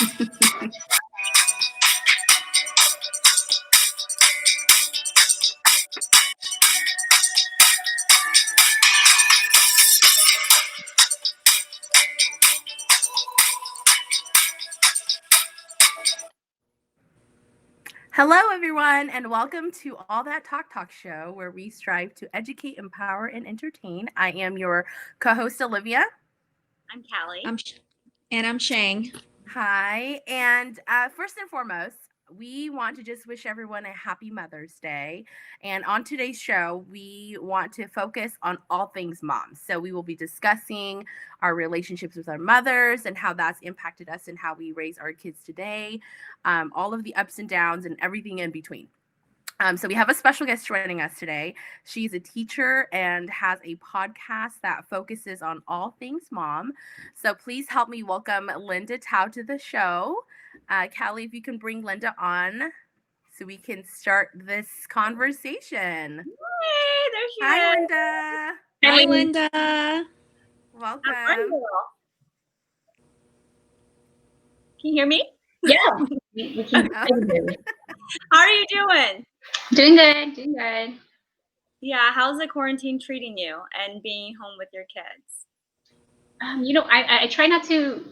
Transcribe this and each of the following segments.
Hello, everyone, and welcome to All That Talk Show, where we strive to educate, empower, and entertain. I am your co host, Olivia. I'm Callie. I'm Shang. Hi, and first and foremost, we want to just wish everyone a happy Mother's Day. And on today's show, we want to focus on all things moms. So we will be discussing our relationships with our mothers and how that's impacted us and how we raise our kids today, all of the ups and downs and everything in between. So we have a special guest joining us today. She's a teacher and has a podcast that focuses on all things mom. So please help me welcome Linda Tao to the show. Callie, if you can bring Linda on so we can start this conversation. Hey, there she Hi, is. Linda. Hi, Linda. Welcome. How are you? Can you hear me? Yeah, we can. How are you doing? Doing good. Yeah, how's the quarantine treating you and being home with your kids? I try not to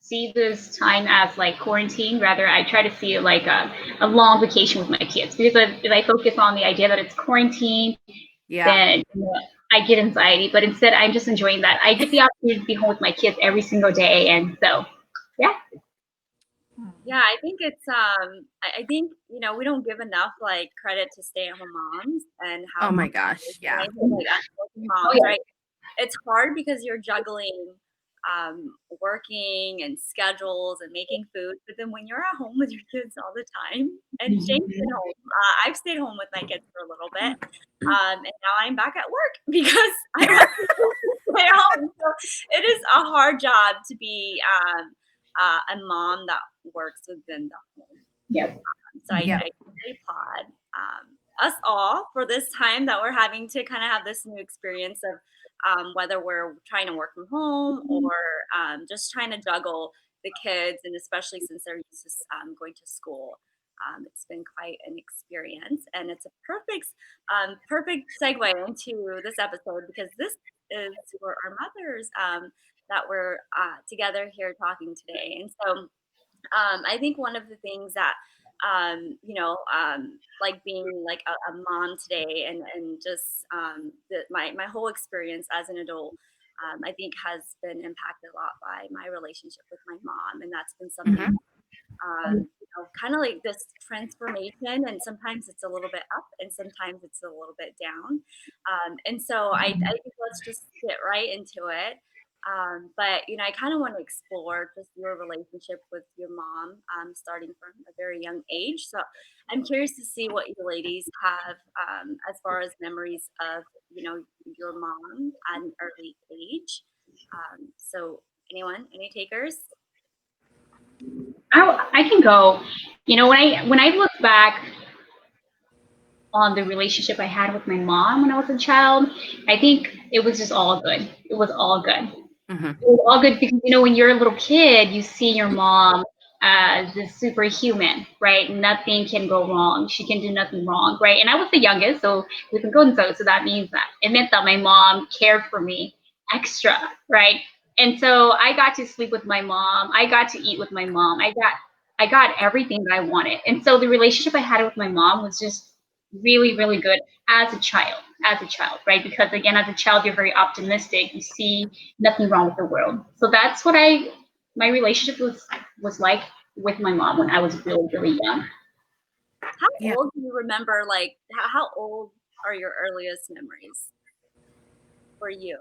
see this time as like quarantine. Rather, I try to see it like a long vacation with my kids. Because if I focus on the idea that it's quarantine, then I get anxiety. But instead, I'm just enjoying that. I get the opportunity to be home with my kids every single day, and so yeah. Yeah, I think it's I think we don't give enough like credit to stay-at-home moms and how Oh my gosh, yeah. like working moms, right? It's hard because you're juggling working and schedules and making food, but then when you're at home with your kids all the time, and Shane's been home, I've stayed home with my kids for a little bit, and now I'm back at work because I want to stay home. So it is a hard job to be a mom that works within the home. Yep. So I really applaud us all for this time that we're having to kind of have this new experience of whether we're trying to work from home or just trying to juggle the kids, and especially since they're used to going to school. It's been quite an experience, and it's a perfect segue into this episode because this is for our mothers that we're together here talking today. And so I think one of the things that like being like a mom today and just my whole experience as an adult, I think has been impacted a lot by my relationship with my mom, and that's been something kind of like this transformation, and sometimes it's a little bit up and sometimes it's a little bit down, and so I think let's just get right into it. But I kind of want to explore just your relationship with your mom, starting from a very young age. So I'm curious to see what you ladies have as far as memories of your mom at an early age. So any takers? I can go. When I look back on the relationship I had with my mom when I was a child, I think it was just all good. It was all good. Mm-hmm. It was all good because when you're a little kid, you see your mom as this superhuman, right? Nothing can go wrong. She can do nothing wrong, right? And I was the youngest, so with the golden so that means that it meant that my mom cared for me extra, right? And so I got to sleep with my mom. I got to eat with my mom. I got everything that I wanted. And so the relationship I had with my mom was just really, really good as a child, right? Because again, as a child, you're very optimistic. You see nothing wrong with the world. So that's what my relationship was like with my mom when I was really, really young. How old do you remember, like, how old are your earliest memories for you?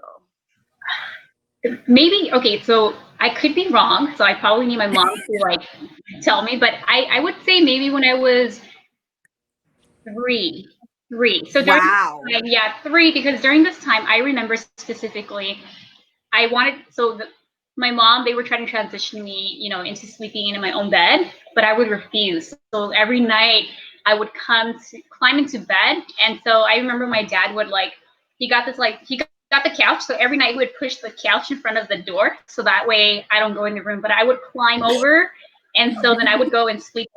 Maybe, okay, so I could be wrong. So I probably need my mom to like tell me, but I would say maybe when I was three. So during this time, 3, because during this time, I remember specifically, I wanted, my mom, they were trying to transition me, into sleeping in my own bed, but I would refuse. So every night I would climb into bed. And so I remember my dad would he got the couch. So every night he would push the couch in front of the door. So that way I don't go in the room, but I would climb over And so then I would go and sleep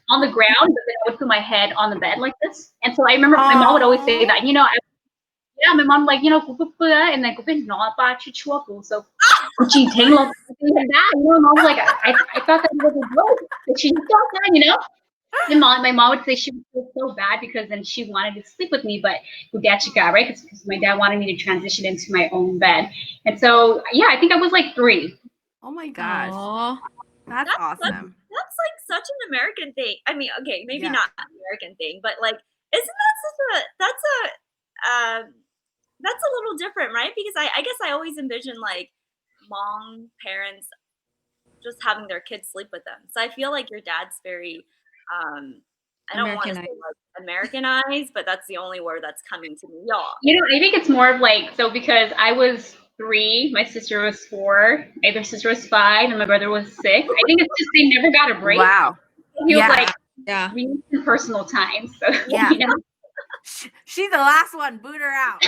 on the ground, but then I would put my head on the bed like this. And so I remember my mom would always say that, yeah, my mom like, and then not so she like that. My mom was like, I thought that was a joke. But she thought that. My mom would say she would feel so bad because then she wanted to sleep with me, but udachika, right? Because my dad wanted me to transition into my own bed. And so, yeah, I think I was like 3. Oh my gosh. Aw. That's awesome. That's like such an American thing. I mean, okay, maybe Yeah. not an American thing, but like, isn't that that's a little different, right? Because I guess I always envision like parents just having their kids sleep with them. So I feel like your dad's very, I don't want to say like Americanized, but that's the only word that's coming to me, y'all. I think it's more of like, so because I was 3, my sister was 4, my other sister was 5, and my brother was 6. I think it's just they never got a break. Wow. He was like, Yeah. we need some personal time. So Yeah. She's the last one. Boot her out.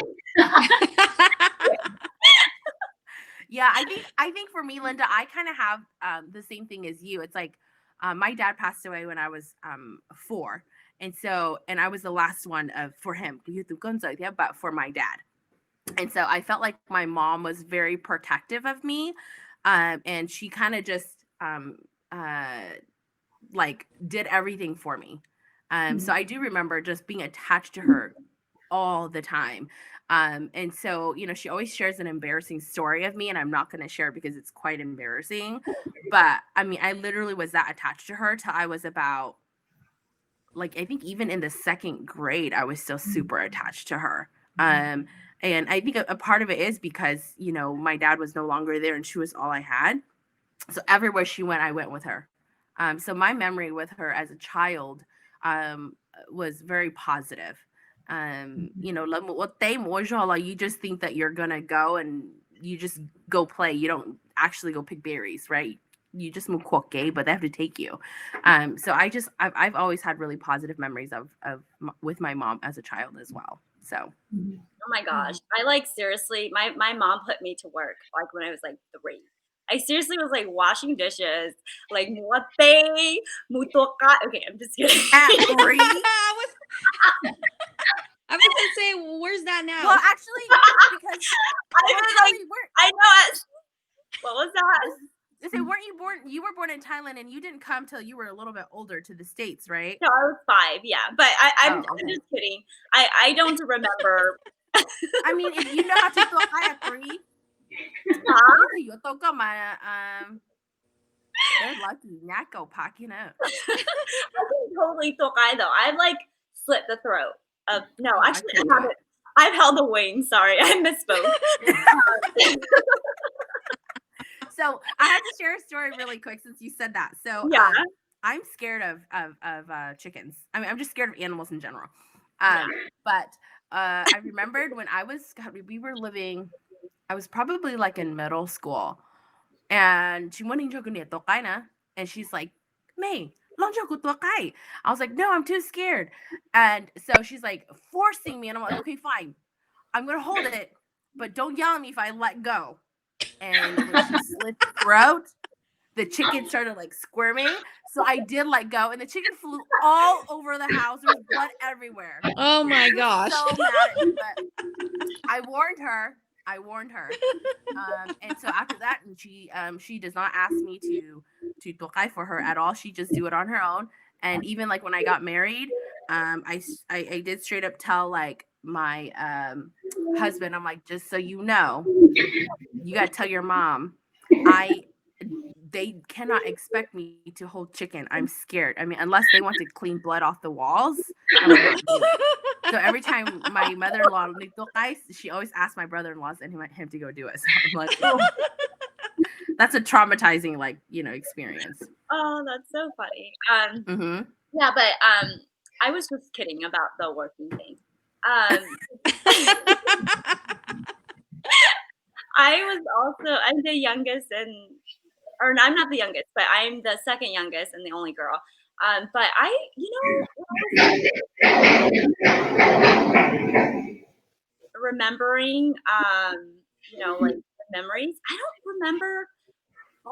Yeah, I think for me, Linda, I kind of have the same thing as you. It's like my dad passed away when I was 4, and I was the last one for him, but for my dad. And so I felt like my mom was very protective of me, and she kind of just like did everything for me. So I do remember just being attached to her all the time. And so, she always shares an embarrassing story of me, and I'm not going to share it because it's quite embarrassing. But I mean, I literally was that attached to her till I was about, like, I think even in the 2nd grade, I was still super attached to her. And I think a part of it is because, my dad was no longer there and she was all I had. So everywhere she went, I went with her. So my memory with her as a child was very positive. You just think that you're gonna go and you just go play. You don't actually go pick berries, right? You just move quick, but they have to take you. So I've always had really positive memories of with my mom as a child as well. So. Oh my gosh. I like seriously, my mom put me to work like when I was like 3. I seriously was like washing dishes, like muate, mutoka. Okay, I'm just kidding. At 3? I was gonna say, where's that now? Well, actually, because I know. What was that? So weren't you born? You were born in Thailand, and you didn't come till you were a little bit older to the States, right? No, I was 5. Yeah, but I'm just kidding. I don't remember. I mean, if you know how to talk at 3, you talk they're lucky. Nako packing up. I can totally tokai though. I've like slit the throat of actually I haven't. I've held the wing. Sorry, I misspoke. So I have to share a story really quick since you said that. So yeah. I'm scared of chickens. I mean, I'm just scared of animals in general. But I remembered when we were living, I was probably like in middle school, and she went and she's like, May, I was like, no, I'm too scared. And so she's like forcing me, and I'm like, okay, fine. I'm gonna hold it, but don't yell at me if I let go. And when she slit the throat, the chicken started like squirming. So I did let go, and the chicken flew all over the house. There was blood everywhere. Oh my gosh. So mad at me, but I warned her. And so after that, and she does not ask me to tokai for her at all. She just do it on her own. And even like when I got married, I did straight up tell like my husband, I'm like, just so you know, you gotta tell your mom, they cannot expect me to hold chicken. I'm scared. I mean, unless they want to clean blood off the walls. So every time my mother-in-law, she always asks my brother-in-law and him to go do it. So I'm like, oh. That's a traumatizing, like, experience. Oh, that's so funny. Mm-hmm. Yeah, but I was just kidding about the working thing. I'm the youngest or I'm not the youngest, but I'm the second youngest and the only girl. But remembering, like the memories, I don't remember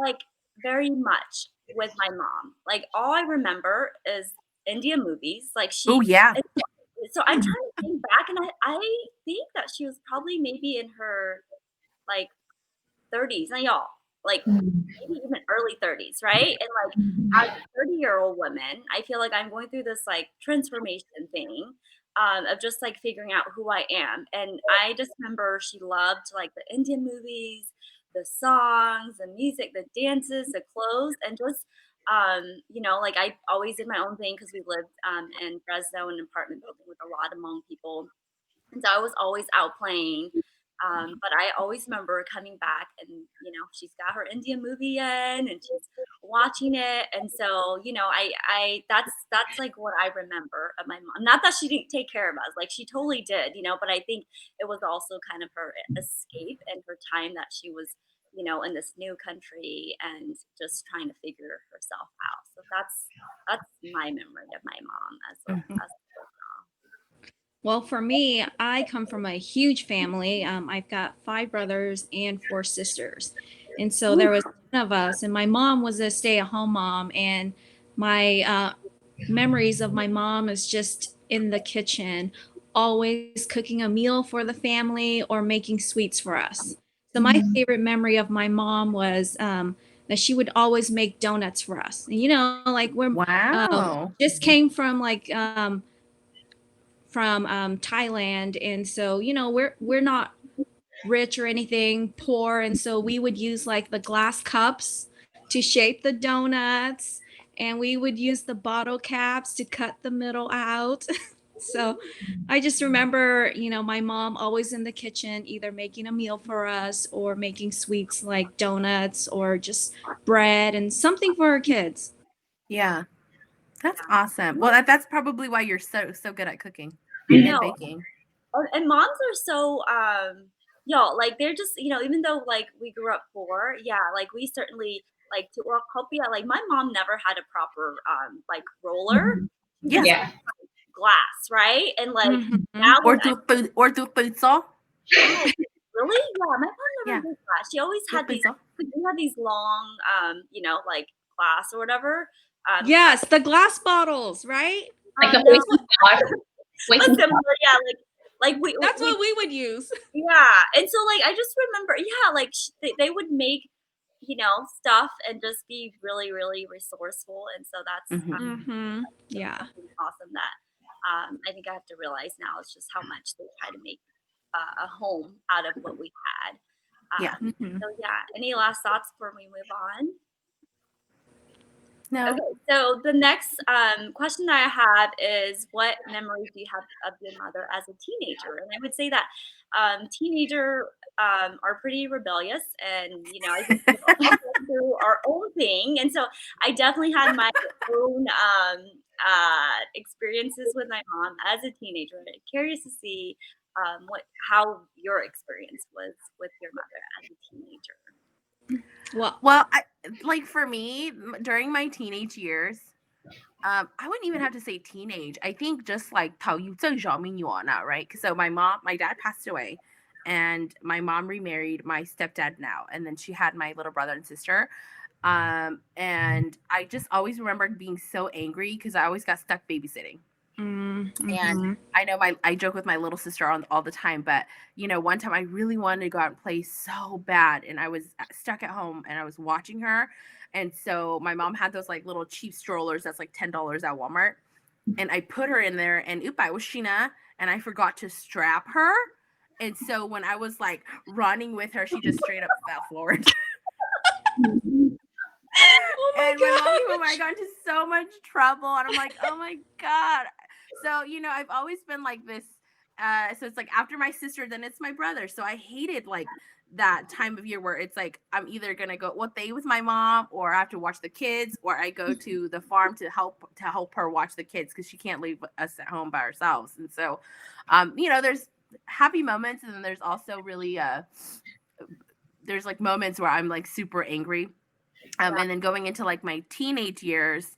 like very much with my mom. Like all I remember is Indian movies. Like Oh yeah. so I'm trying to think back, and I think that she was probably maybe in her like 30s. Now y'all, like maybe even early 30s, right? And like as a 30-year-old woman, I feel like I'm going through this like transformation thing of just like figuring out who I am. And I just remember she loved like the Indian movies, the songs, the music, the dances, the clothes, and just like I always did my own thing because we lived in Fresno, in an apartment building with a lot of Hmong people, and so I was always out playing. But I always remember coming back and, she's got her Indian movie in and she's watching it. And so, that's like what I remember of my mom. Not that she didn't take care of us, like she totally did, but I think it was also kind of her escape and her time that she was, in this new country and just trying to figure herself out. So that's my memory of my mom as Well, for me, I come from a huge family. I've got 5 brothers and 4 sisters. And so there was 10 of us, and my mom was a stay-at-home mom. And my memories of my mom is just in the kitchen, always cooking a meal for the family or making sweets for us. So my favorite memory of my mom was that she would always make donuts for us. And, like we're Wow. just came from Thailand, and so we're not rich or anything, poor, and so we would use like the glass cups to shape the donuts, and we would use the bottle caps to cut the middle out. So I just remember, my mom always in the kitchen, either making a meal for us or making sweets like donuts or just bread and something for her kids. Yeah. That's awesome. Well, that's probably why you're so good at cooking I and know. baking. And moms are so like they're just, even though like we grew up poor, yeah, like we certainly like to well copia, like my mom never had a proper like roller. She Yeah. just Yeah. glass, right? And like Mhm. now Or when I do food saw. oh really? Yeah, my mom never Yeah. did that. She always Do had these saw. we had these long like glass or whatever. Yes, the glass bottles, right? Like the No, poison star. but Poison similar, yeah, like That's we what we would use. yeah, and so, like, I just remember yeah, like, they would make, stuff and just be really, really resourceful, and so that's, Mhm. Mm-hmm. Yeah. something awesome that, I think I have to realize now is just how much they try to make, a home out of what we had. Yeah. Mhm. So, yeah, any last thoughts before we move on? No. Okay, so the next question that I have is what memories do you have of your mother as a teenager? And I would say that teenager are pretty rebellious, and I think we all go through our own thing. And so I definitely had my own experiences with my mom as a teenager. I'm curious to see how your experience was with your mother as a teenager. Well, Like for me, during my teenage years, I wouldn't even have to say teenage. I think just like 头一阵小命you on now, right? So my dad passed away, and my mom remarried my stepdad now, and then she had my little brother and sister. And I just always remembered being so angry because I always got stuck babysitting. And mm-hmm. I know I joke with my little sister all the time, but one time I really wanted to go out and play so bad, and I was stuck at home and I was watching her. And so my mom had those like little cheap strollers that's like $10 at Walmart. And I put her in there, and I was Sheena, and I forgot to strap her. And so when I was like running with her, she just straight up fell forward. Oh my And my mom came home, I gosh. got into so much trouble. And I'm like, oh my God. So, I've always been like this. So it's like after my sister, then it's my brother. So I hated like that time of year where it's like I'm either gonna go day with my mom, or I have to watch the kids, or I go to the farm to help her watch the kids because she can't leave us at home by ourselves. And so there's happy moments, and then there's also really there's like moments where I'm like super angry. Yeah. And then going into like my teenage years,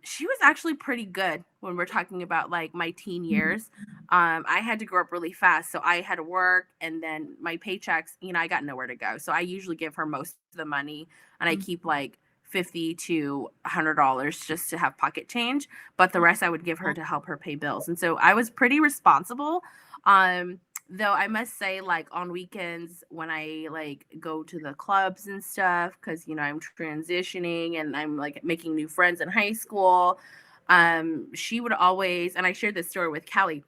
she was actually pretty good when we're talking about like my teen years. I had to grow up really fast, so I had to work, and then my paychecks, I got nowhere to go. So I usually give her most of the money, and I keep like $50 to $100 just to have pocket change, but the rest I would give her to help her pay bills. And so I was pretty responsible. Though I must say, like on weekends when I like go to the clubs and stuff, because you know I'm transitioning and I'm like making new friends in high school, she would always, and I shared this story with Callie,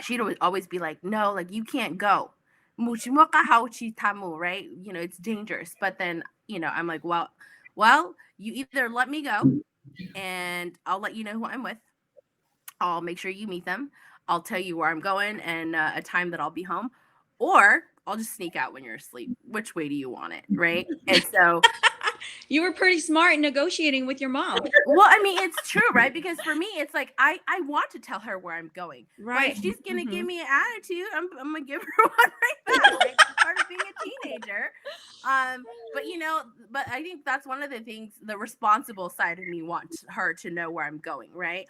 she'd always be like, no, like you can't go. Right? You know, it's dangerous. But then, you know, I'm like, well, you either let me go and I'll let you know who I'm with. I'll make sure you meet them. I'll tell you where I'm going and a time that I'll be home, or I'll just sneak out when you're asleep. Which way do you want it? Right. And so You were pretty smart in negotiating with your mom. well, I mean, it's true, right? Because for me, it's like I want to tell her where I'm going. Right. But if she's gonna give me an attitude, I'm gonna give her one right back. Right? It's part of being a teenager. But you know, but I think that's one of the things, the responsible side of me wants her to know where I'm going, right?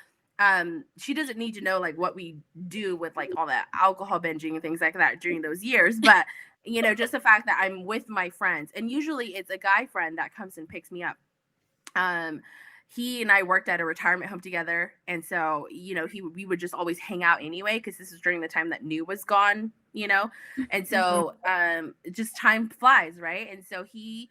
She doesn't need to know like what we do with like all that alcohol binging and things like that during those years, but you know, just the fact that I'm with my friends, and usually it's a guy friend that comes and picks me up. He and I worked at a retirement home together, and so you know, we would just always hang out anyway, because this was during the time that New was gone, you know, and so just time flies, right? And so he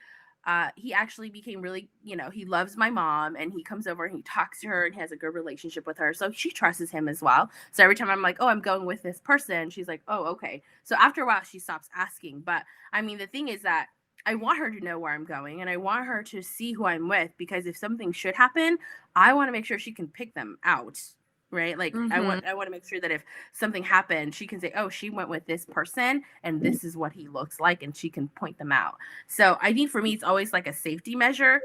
actually became really, you know, he loves my mom, and he comes over and he talks to her and he has a good relationship with her. So she trusts him as well. So every time I'm like, oh, I'm going with this person, she's like, oh, okay. So after a while, she stops asking. But I mean, the thing is that I want her to know where I'm going, and I want her to see who I'm with, because if something should happen, I want to make sure she can pick them out. Right. Like I want to make sure that if something happened, she can say, oh, she went with this person and this is what he looks like, and she can point them out. So I think for me, it's always like a safety measure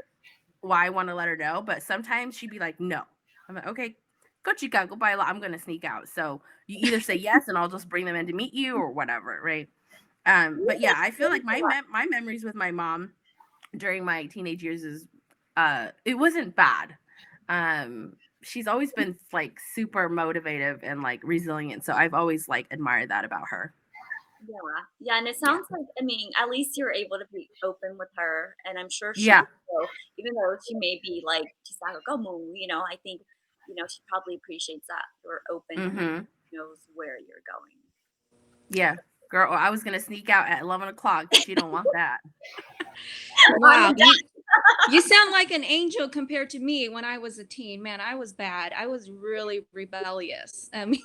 why I want to let her know. But sometimes she'd be like, no. I'm like, okay, go chica, go buy. I'm going to sneak out. So you either say yes and I'll just bring them in to meet you, or whatever. Right. But yeah, I feel like my memories with my mom during my teenage years is it wasn't bad. She's always been like super motivative and like resilient, so I've always like admired that about her. Yeah, and it sounds like, I mean, at least you're able to be open with her, and I'm sure she Yeah. will, even though she may be like, you know, I think, you know, she probably appreciates that you're open and knows where you're going. Yeah, girl, I was gonna sneak out at 11 o'clock. She don't want that. Wow. You sound like an angel compared to me when I was a teen. Man, I was bad. I was really rebellious. I mean,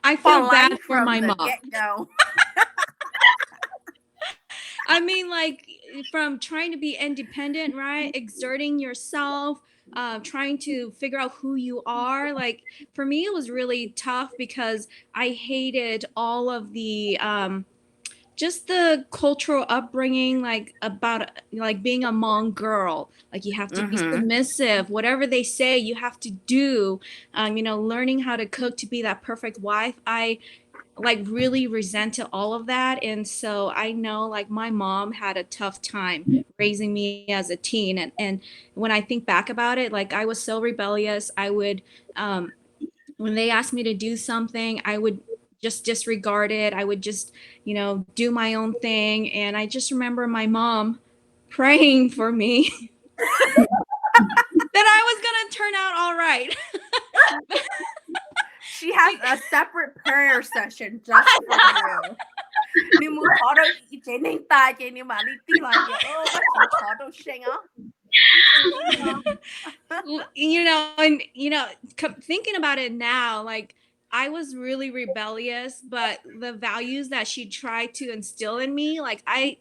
I feel bad for my mom. Get-go. I mean, like from trying to be independent, right? Exerting yourself, trying to figure out who you are. Like for me, it was really tough because I hated all of the just the cultural upbringing, like about like being a Hmong girl, like you have to be submissive, whatever they say you have to do. You know, learning how to cook to be that perfect wife. I like really resented all of that, and so I know like my mom had a tough time raising me as a teen, and when I think back about it, like I was so rebellious. I would when they asked me to do something, I would just disregard it. I would just, you know, do my own thing. And I just remember my mom praying for me that I was going to turn out all right. She has a separate prayer session just for you. You know, and you know, thinking about it now, like I was really rebellious, but the values that she tried to instill in me, like I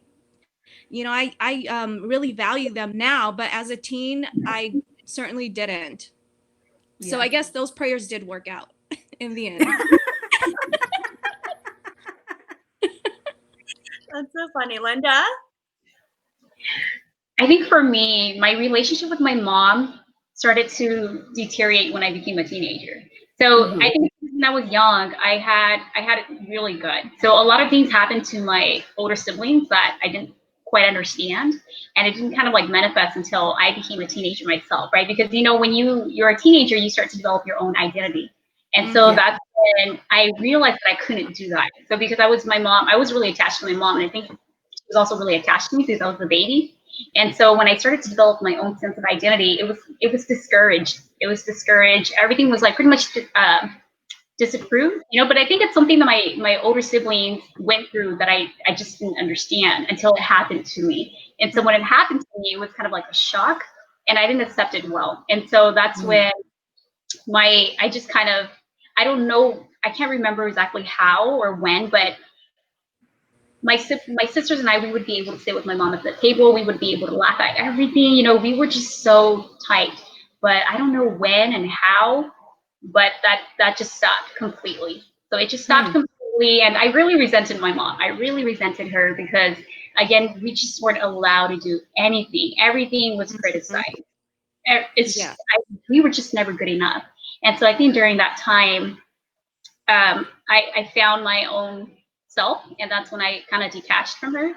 really value them now, but as a teen, I certainly didn't. Yeah. So I guess those prayers did work out in the end. That's so funny. Linda? I think for me, my relationship with my mom started to deteriorate when I became a teenager. So I think when I was young, I had it really good. So a lot of things happened to my older siblings that I didn't quite understand, and it didn't kind of like manifest until I became a teenager myself, right? Because you know, when you're a teenager, you start to develop your own identity, and so that's when I realized that I couldn't do that. So because I was really attached to my mom, and I think she was also really attached to me because I was the baby. And so when I started to develop my own sense of identity, it was discouraged. It was discouraged. Everything was like pretty much disapproved, you know. But I think it's something that my older siblings went through that I just didn't understand until it happened to me. And so when it happened to me, it was kind of like a shock, and I didn't accept it well. And so that's when I just kind of, I don't know, I can't remember exactly how or when, but my sisters and I, we would be able to sit with my mom at the table. We would be able to laugh at everything. You know, we were just so tight. But I don't know when and how, but that just stopped completely. So it just stopped completely, and I really resented my mom. I really resented her because, again, we just weren't allowed to do anything. Everything was criticized. It's just, we were just never good enough. And so I think during that time, I found my own self, and that's when I kind of detached from her.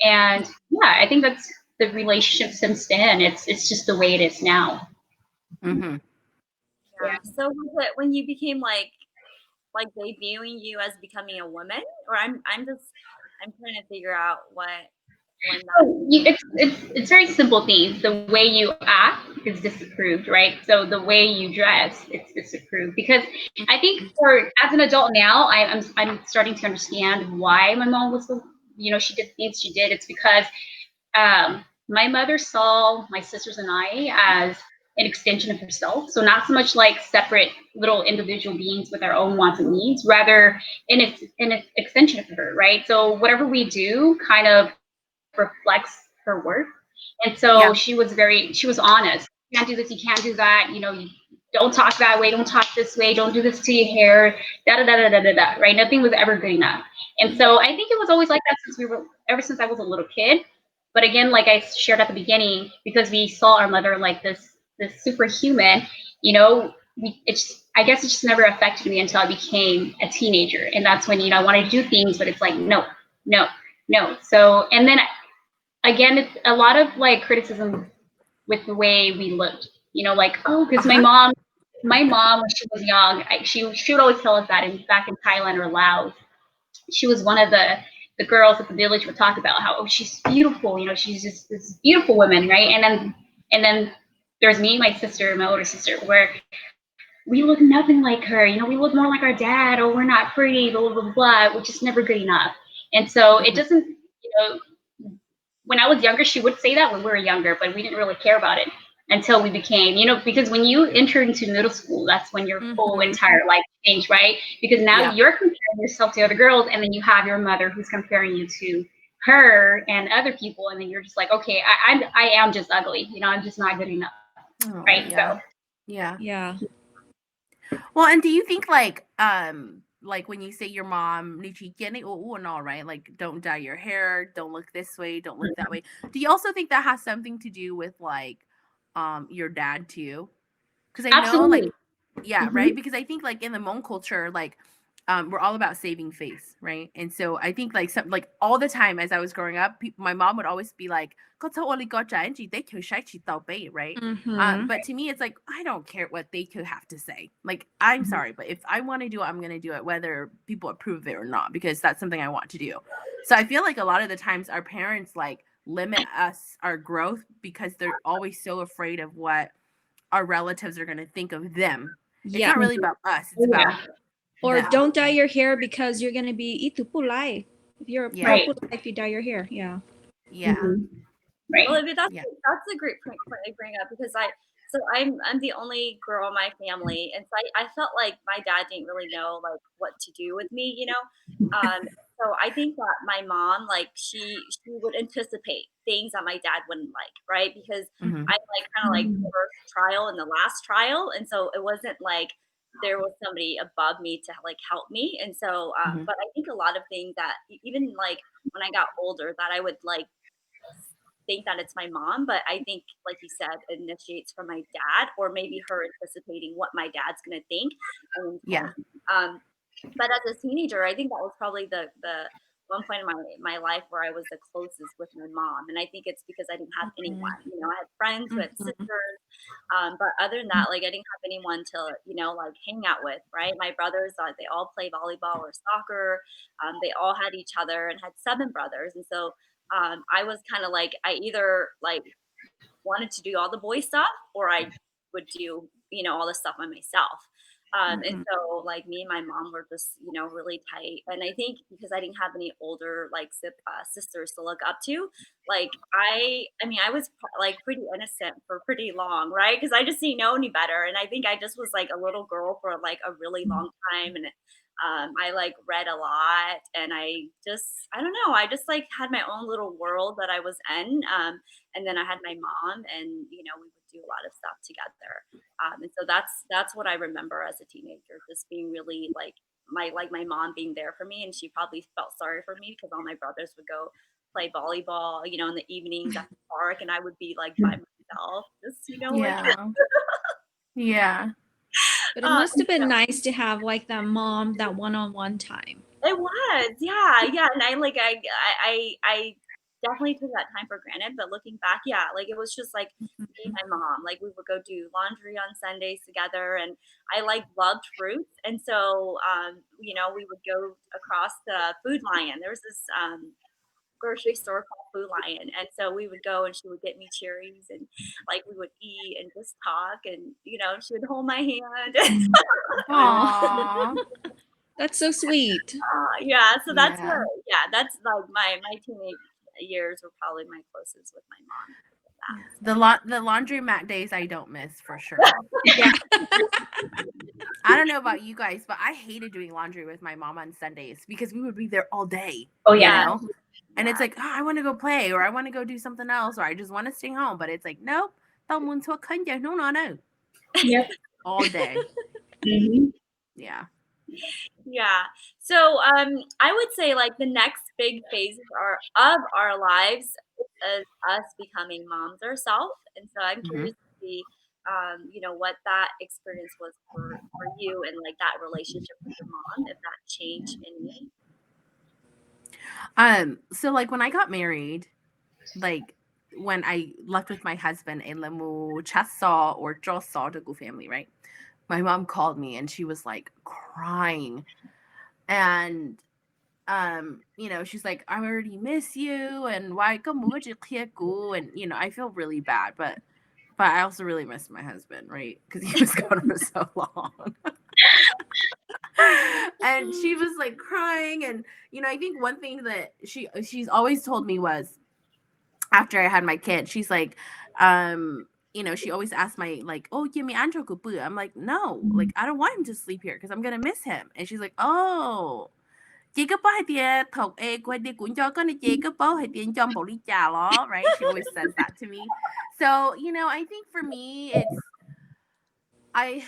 And yeah, I think that's the relationship since then. It's just the way it is now. Mm-hmm. Yeah. So was it when you became like they viewing you as becoming a woman, or I'm trying to figure out when that. It's very simple things. The way you act is disapproved, right? So the way you dress, it's disapproved. Because I think for as an adult now, I'm starting to understand why my mom was the, you know, she did things she did. It's because my mother saw my sisters and I as an extension of herself. So not so much like separate little individual beings with our own wants and needs, rather an extension of her, right? So whatever we do kind of reflects her work. And so she was honest. You can't do this, you can't do that, you know, you don't talk that way, don't talk this way, don't do this to your hair, da da da da da da da, right? Nothing was ever good enough. And so I think it was always like that ever since I was a little kid. But again, like I shared at the beginning, because we saw our mother like this superhuman, you know, I guess it just never affected me until I became a teenager. And that's when, you know, I wanted to do things, but it's like, no, no, no. So, and then again, it's a lot of like criticism with the way we looked, you know, like, oh, because my mom, when she was young, she would always tell us that back in Thailand or Laos, she was one of the girls at the village would talk about how, oh, she's beautiful, you know, she's just this beautiful woman, right? And then there's me, my sister, my older sister, where we look nothing like her, you know, we look more like our dad, or we're not pretty, blah blah blah, blah, which is never good enough. And so it doesn't, you know, when I was younger, she would say that when we were younger, but we didn't really care about it until we became, you know, because when you enter into middle school, that's when your whole entire life changed, right? Because now you're comparing yourself to other girls, and then you have your mother who's comparing you to her and other people, and then you're just like, okay, I am just ugly, you know, I'm just not good enough, right? So Yeah. Well, and do you think like when you say your mom and all, right? Like don't dye your hair, don't look this way, don't look that way. Do you also think that has something to do with like your dad too? Because I know like absolutely. right? Because I think like in the Hmong culture, like we're all about saving face, right? And so I think like some like all the time as I was growing up, my mom would always be like, "Có thấu only có trái chị, they could shake chị tao bay," right? But to me, it's like I don't care what they could have to say. Like I'm sorry, but if I want to do it, I'm gonna do it, whether people approve of it or not, because that's something I want to do. So I feel like a lot of the times our parents like limit us our growth because they're always so afraid of what our relatives are gonna think of them. It's not really about us. It's about Or them. don't dye your hair because you're gonna be itu pulai. If you're Yeah. pro-pulai, if you dye your hair, yeah. Right. Well, that's a great point to bring up, because I'm the only girl in my family, and so I felt like my dad didn't really know like what to do with me, you know. So I think that my mom, like she would anticipate things that my dad wouldn't like, right? Because Mhm. I'm like kind of like the first trial and the last trial, and so it wasn't like there was somebody above me to like help me. And so but I think a lot of things that even like when I got older, that I would like think that it's my mom, but I think, like you said, it initiates from my dad, or maybe her anticipating what my dad's gonna think. And Yeah. but as a teenager, I think that was probably the one point in my life where I was the closest with my mom, and I think it's because I didn't have anyone. You know, I had friends who had sisters, but other than that, like I didn't have anyone to like hang out with. Right, my brothers, they all play volleyball or soccer. They all had each other and had 7 brothers, and so I was kind of like, I either like wanted to do all the boy stuff or I would do, all the stuff by myself. And Mhm. so like me and my mom were just, really tight. And I think because I didn't have any older like sisters to look up to, like I mean, I was like pretty innocent for pretty long, right? Because I just didn't know any better. And I think I just was like a little girl for like a really long time. And I like read a lot and I don't know, I just like had my own little world that I was in. And then I had my mom, and we would do a lot of stuff together. And so that's what I remember as a teenager, just being really like my mom being there for me, and she probably felt sorry for me because all my brothers would go play volleyball, in the evenings at the park, and I would be like by myself, just like Yeah. Yeah. But it must have been nice to have like that mom, that one-on-one time. It was, yeah, yeah, and I definitely took that time for granted, but looking back, yeah, like, it was just, like, me and my mom, like, we would go do laundry on Sundays together, and I, like, loved fruits, and so, we would go across the Food Lion. There was this, grocery store called Food Lion, and so we would go, and she would get me cherries, and, like, we would eat and just talk, and, she would hold my hand. Aw. That's so sweet. Yeah, so that's Yeah. where yeah, that's like my teenage years were probably my closest with my mom because of that. The laundromat days I don't miss for sure. Yeah. I don't know about you guys, but I hated doing laundry with my mom on Sundays because we would be there all day. Oh You yeah. know? And it's like, oh, I want to go play, or I want to go do something else, or I just want to stay home. But it's like, nope, tao muốn thuốc khăn giờ. No. Yep. All day. Mhm. Yeah. Yeah. So I would say like the next big phases of our lives is us becoming moms ourselves. And so I'm Mhm. curious to see what that experience was for you and like that relationship with your mom, if that changed any. So like when I got married, like when I left with my husband in Lamu Chasa or Josa Dagu family, right? My mom called me and she was like crying. And she's like, I already miss you, and why come and I feel really bad, but I also really miss my husband, right? Because he was gone for so long. And she was like crying, and I think one thing that she's always told me was after I had my kid, she's like, she always asked my like, oh, give me Andrew Kupu. I'm like, no, like I don't want him to sleep here because I'm gonna miss him. And she's like, oh, chị có bao tiền thuộc e quay đi cũng cho con chị có bao tiền trong bộ đi trà lo, right? She always says that to me. So, I think for me it's I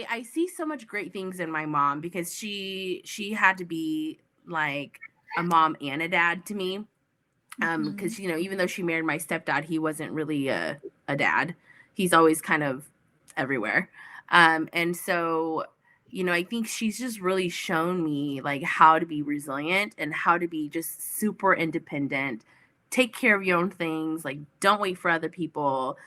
I see so much great things in my mom because she had to be like a mom and a dad to me. Because even though she married my stepdad, he wasn't really a dad. He's always kind of everywhere. And so I think she's just really shown me like how to be resilient and how to be just super independent, take care of your own things, like don't wait for other people.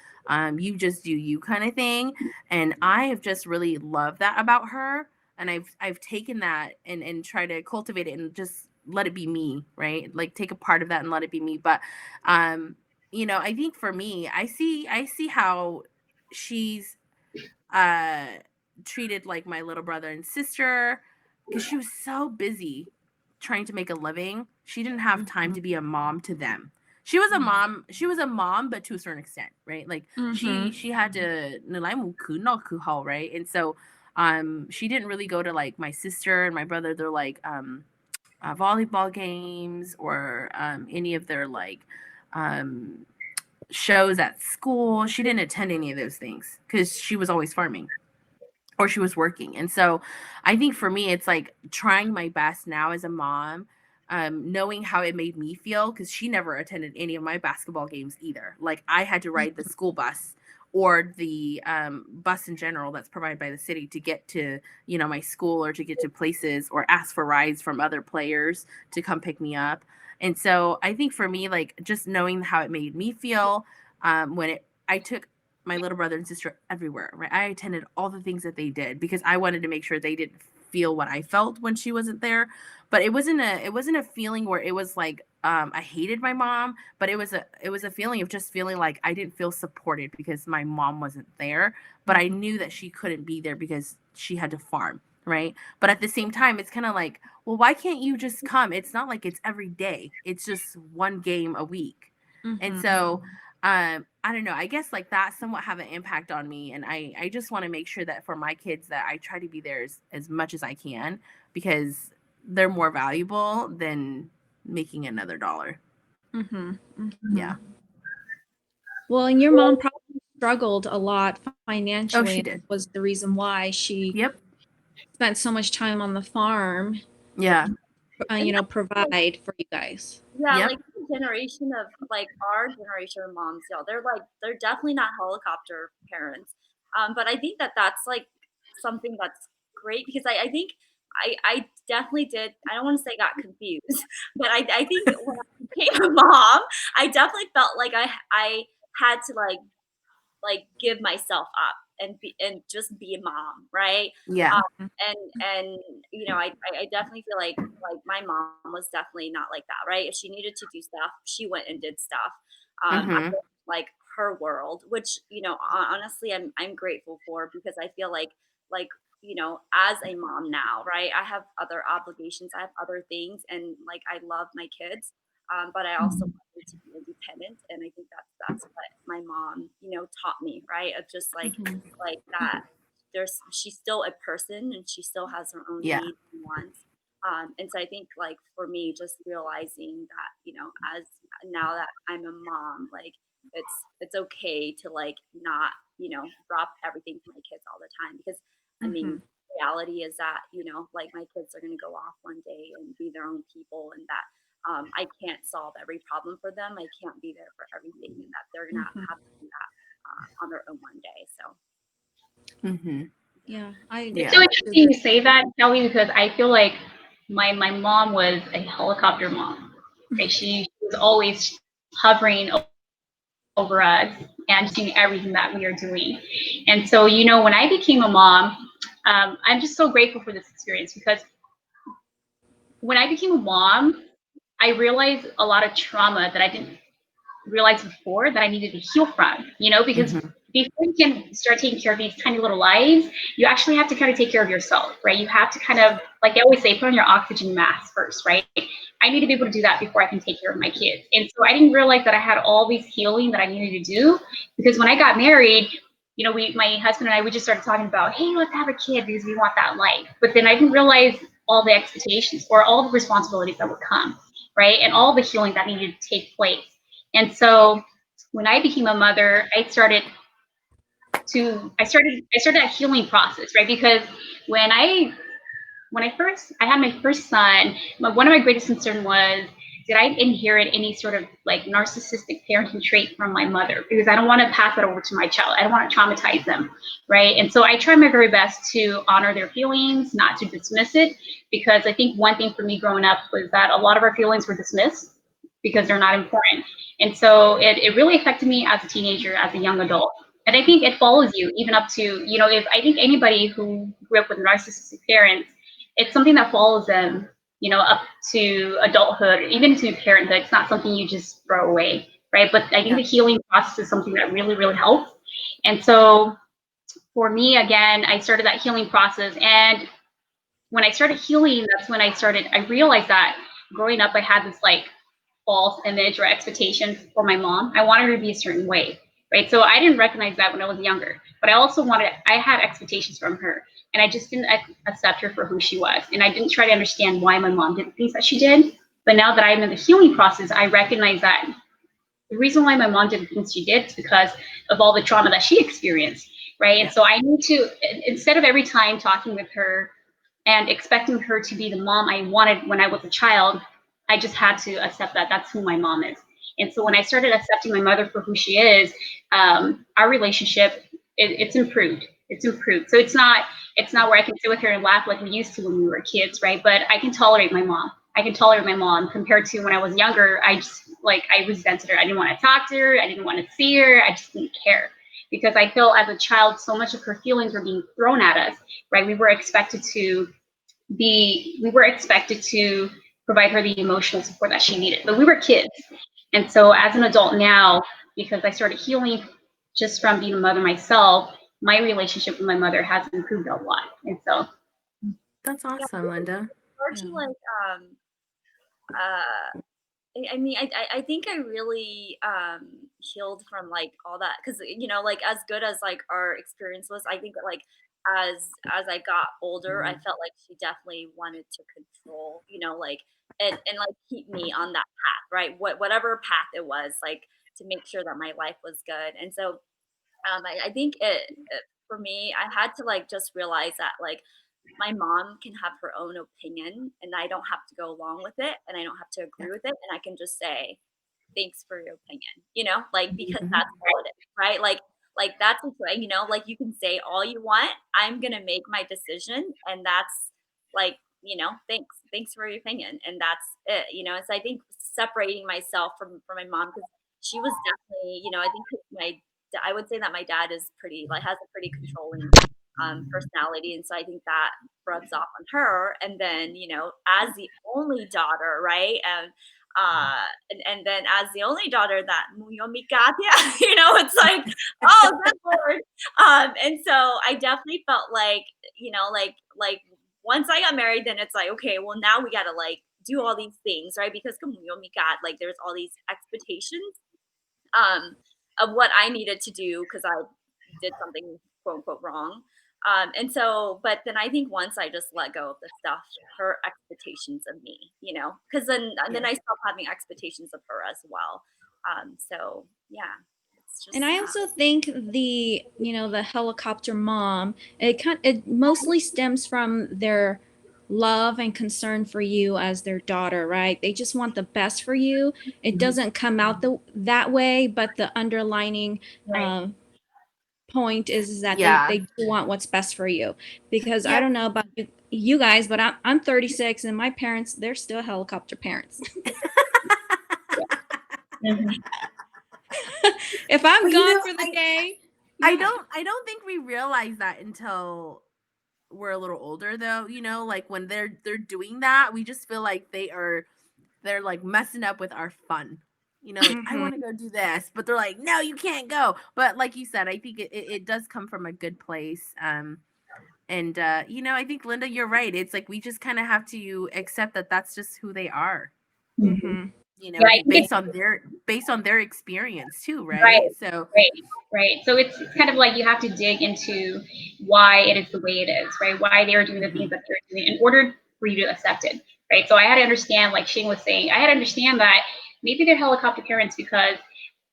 You just do you kind of thing. And I have just really loved that about her. And I've taken that and try to cultivate it and just let it be me, right? Like take a part of that and let it be me. But I think for me, I see how she's uh treated like my little brother and sister because she was so busy trying to make a living. She didn't have time to be a mom to them. She was a mom. She was a mom, but to a certain extent, right? Like she had to right? And so she didn't really go to like my sister and my brother. They're like volleyball games or any of their like um shows at school. She didn't attend any of those things because she was always farming or she was working. And so I think for me, it's like trying my best now as a mom, knowing how it made me feel because she never attended any of my basketball games either. Like I had to ride the school bus or the bus in general that's provided by the city to get to my school or to get to places or ask for rides from other players to come pick me up. And so I think for me, like just knowing how it made me feel when I took my little brother and sister everywhere, right? I attended all the things that they did because I wanted to make sure they didn't feel what I felt when she wasn't there. But it wasn't a feeling where it was like I hated my mom, but it was a feeling of just feeling like I didn't feel supported because my mom wasn't there, but I knew that she couldn't be there because she had to farm, right? But at the same time, it's kind of like, well, why can't you just come? It's not like it's every day. It's just one game a week. And Mhm. so I don't know, I guess like that somewhat have an impact on me, and I just want to make sure that for my kids that I try to be there as much as I can, because they're more valuable than making another dollar. Mhm. Yeah. Mhm. Well, and your mom probably struggled a lot Oh, financially, she and did. was the reason why she Yep. spent so much time on the farm, Yeah. And provide for you guys. yeah, Yep. like the generation of like our generation of moms, yeah, they're definitely not helicopter parents. But I think that that's like something that's great because I think I definitely did. I don't want to say got confused, but I think when I became a mom, I definitely felt like I had to give myself up and just be a mom, right? Yeah. Um, Mhm. and I definitely feel like my mom was definitely not like that, right? If she needed to do stuff, she went and did stuff. I Mhm. feel like her world, which honestly, I'm grateful for because I feel like as a mom now, right? I have other obligations, I have other things, and like I love my kids, but I also want them to be independent, and I think that's what my mom, taught me, right? Of just Mhm. like that. She's still a person, and she still has her own Yeah. needs and wants. And so I think like for me, just realizing that as now that I'm a mom, like it's okay to like not drop everything for my kids all the time because I mean Mhm. reality is that like my kids are going to go off one day and be their own people, and that I can't solve every problem for them. I can't be there for everything, and that they're gonna Mhm. have to do that on their own one day. So Mhm. yeah. Yeah, I It's Yeah. so agree interesting with you say that, Kelly, because I feel like my mom was a helicopter mom. Right? She was always hovering over us and seeing everything that we are doing. And so, when I became a mom, I'm just so grateful for this experience because when I became a mom, I realized a lot of trauma that I didn't realized before that I needed to heal from, because Mhm. before you can start taking care of these tiny little lives, you actually have to kind of take care of yourself, right? You have to kind of, like I always say, put on your oxygen mask first, right? I need to be able to do that before I can take care of my kids. And so I didn't realize that I had all these healing that I needed to do because when I got married, my husband and I, we just started talking about, hey, let's have a kid because we want that life. But then I didn't realize all the expectations or all the responsibilities that would come, right? And all the healing that needed to take place. And so when I became a mother, I started that healing process, right? Because when I had my first son, one of my greatest concerns was, did I inherit any sort of like narcissistic parenting trait from my mother? Because I don't want to pass that over to my child. I don't want to traumatize them, right? And so I try my very best to honor their feelings, not to dismiss it, because I think one thing for me growing up was that a lot of our feelings were dismissed because they're not important. And so it really affected me as a teenager, as a young adult. And I think it follows you even up to, if I think anybody who grew up with narcissistic parents, it's something that follows them, up to adulthood, even to parenthood. It's not something you just throw away, right? But I think Yeah. the healing process is something that really, really helps. And so for me, again, I started that healing process. And when I started healing, that's when I realized that growing up, I had this like false image or expectation for my mom. I wanted her to be a certain way, right? So I didn't recognize that when I was younger, but I had expectations from her, and I just didn't accept her for who she was. And I didn't try to understand why my mom did the things that she did. But now that I'm in the healing process, I recognize that the reason why my mom did the things she did is because of all the trauma that she experienced, right? Yeah. And so I need to, instead of every time talking with her and expecting her to be the mom I wanted when I was a child, I just had to accept that that's who my mom is. And so when I started accepting my mother for who she is, our relationship it's improved. It's improved. So it's not where I can sit with her and laugh like we used to when we were kids, right? But I can tolerate my mom. I can tolerate my mom compared to when I was younger. I resented her. I didn't want to talk to her. I didn't want to see her. I just didn't care because I feel as a child so much of her feelings were being thrown at us, right? We were expected to we were expected to provide her the emotional support that she needed, but we were kids. And so as an adult now, because I started healing just from being a mother myself, my relationship with my mother has improved a lot. And so That's awesome, Linda. Hard to Yeah. like I mean, I think I really healed from like all that because like as good as like our experience was, I think that like as I got older, I felt like she definitely wanted to control, like and like keep me on that path, right? Whatever path it was, like to make sure that my life was good. And so I think it for me, I had to like just realize that like my mom can have her own opinion and I don't have to go along with it and I don't have to agree with it and I can just say thanks for your opinion, like because that's all it is, right? Like that's okay, like you can say all you want. I'm gonna make my decision and that's like, thanks for your opinion. And that's it, So I think separating myself from my mom because she was definitely, I think I would say that my dad is pretty like has a pretty controlling personality. And so I think that rubs off on her. And then, as the only daughter, right? And then as the only daughter that Muyomikatia, it's like, oh good Lord. And so I definitely felt like, like once I got married, then it's like, okay, well now we gotta like do all these things, right? Because Muyomikat, like there's all these expectations of what I needed to do because I did something quote unquote wrong. And so, but then I think once I just let go of the stuff, her expectations of me, because then I stopped having expectations of her as well. So yeah, it's just And I also think the helicopter mom, it mostly stems from their love and concern for you as their daughter, right? They just want the best for you. It doesn't come out that way, but the underlining right. point is that Yeah. they do want what's best for you. Because I Yep. don't know about you guys, but I'm 36 and my parents, they're still helicopter parents. Mhm. If I'm But, gone for the day, I yeah. don't think we realize that until we're a little older though, like when they're doing that, we just feel like they're like messing up with our fun. Like I want to go do this, but they're like, no, you can't go. But like you said, I think it does come from a good place. And I think Linda, you're right. It's like we just kind of have to accept that that's just who they are. Mhm. Yeah, I think Based on their experience too, right? right, So right. So it's kind of like you have to dig into why it is the way it is, right? Why they are doing the things that they're doing in order for you to accept it, right? So I had to understand, like Shane was saying, I had to understand that maybe they're helicopter parents because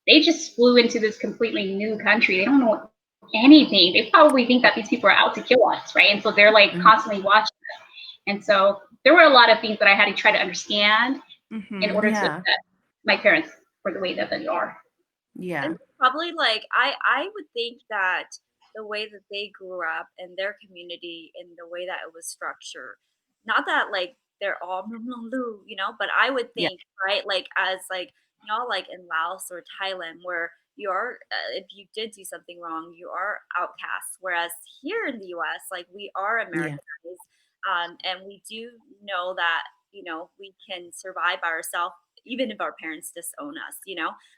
they just flew into this completely new country. They don't know anything. They probably think that these people are out to kill us, right? And so they're like constantly watching us. And so there were a lot of things that I had to try to understand in order to yeah. accept my parents for the way that they are. Yeah. And probably like I would think that the way that they grew up and their community and the way that it was structured, not that like they're all but I would Yeah. think right like as like like in Laos or Thailand where you are if you did do something wrong you are outcast, whereas here in the U.S. like we are Yeah. Americanized, and we do know that we can survive by ourselves even if our parents disown us,